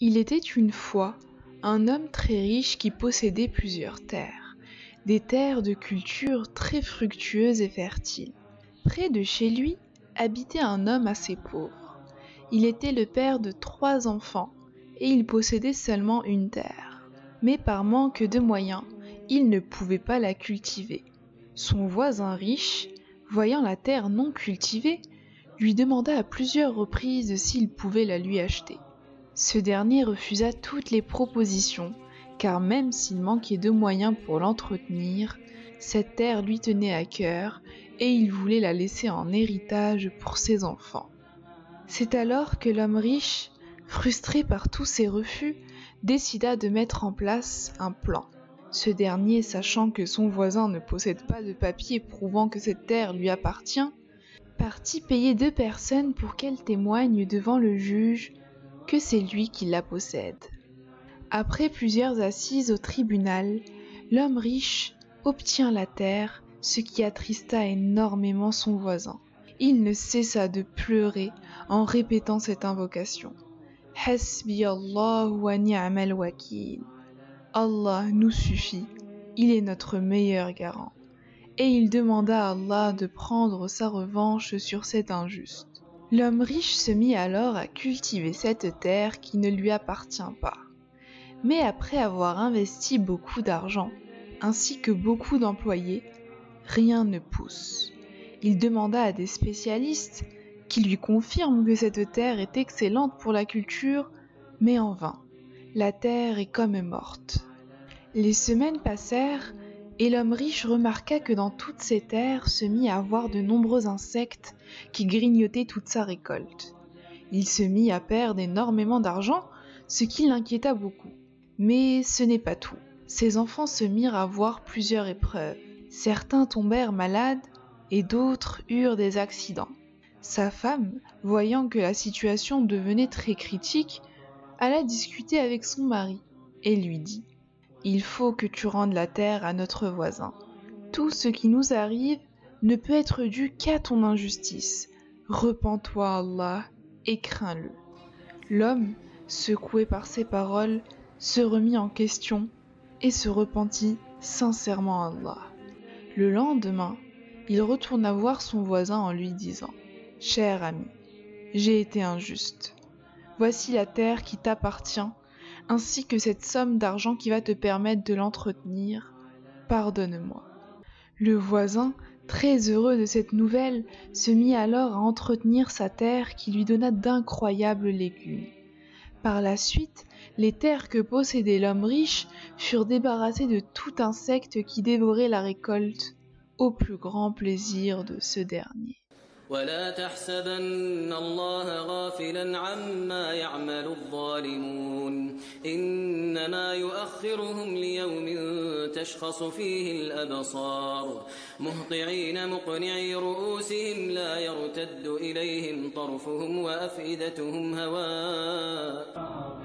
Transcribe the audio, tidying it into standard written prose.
Il était une fois un homme très riche qui possédait plusieurs terres, des terres de culture très fructueuses et fertiles. Près de chez lui habitait un homme assez pauvre. Il était le père de 3 enfants et il possédait seulement une terre. Mais par manque de moyens, il ne pouvait pas la cultiver. Son voisin riche, voyant la terre non cultivée, lui demanda à plusieurs reprises s'il pouvait la lui acheter. Ce dernier refusa toutes les propositions, car même s'il manquait de moyens pour l'entretenir, cette terre lui tenait à cœur et il voulait la laisser en héritage pour ses enfants. C'est alors que l'homme riche, frustré par tous ces refus, décida de mettre en place un plan. Ce dernier, sachant que son voisin ne possède pas de papier prouvant que cette terre lui appartient, partit payer 2 personnes pour qu'elles témoignent devant le juge que c'est lui qui la possède. Après plusieurs assises au tribunal, l'homme riche obtient la terre, ce qui attrista énormément son voisin. Il ne cessa de pleurer en répétant cette invocation. Hasbi Allah wa ni'mal wakil. Allah nous suffit, il est notre meilleur garant. Et il demanda à Allah de prendre sa revanche sur cet injuste. L'homme riche se mit alors à cultiver cette terre qui ne lui appartient pas. Mais après avoir investi beaucoup d'argent, ainsi que beaucoup d'employés, rien ne pousse. Il demanda à des spécialistes qui lui confirment que cette terre est excellente pour la culture, mais en vain. La terre est comme morte. Les semaines passèrent et l'homme riche remarqua que dans toutes ces terres se mit à avoir de nombreux insectes qui grignotaient toute sa récolte. Il se mit à perdre énormément d'argent, ce qui l'inquiéta beaucoup. Mais ce n'est pas tout. Ses enfants se mirent à voir plusieurs épreuves. Certains tombèrent malades et d'autres eurent des accidents. Sa femme, voyant que la situation devenait très critique, alla discuter avec son mari et lui dit « Il faut que tu rendes la terre à notre voisin. Tout ce qui nous arrive ne peut être dû qu'à ton injustice. Repens-toi Allah et crains-le. » L'homme, secoué par ces paroles, se remit en question et se repentit sincèrement à Allah. Le lendemain, il retourna voir son voisin en lui disant « Cher ami, j'ai été injuste. Voici la terre qui t'appartient, ainsi que cette somme d'argent qui va te permettre de l'entretenir. Pardonne-moi. » Le voisin, très heureux de cette nouvelle, se mit alors à entretenir sa terre qui lui donna d'incroyables légumes. Par la suite, les terres que possédait l'homme riche furent débarrassées de tout insecte qui dévorait la récolte, au plus grand plaisir de ce dernier. ولا تحسبن الله غافلا عما يعمل الظالمون إنما يؤخرهم ليوم تشخص فيه الأبصار مهطعين مقنعي رؤوسهم لا يرتد إليهم طرفهم وأفئدتهم هواء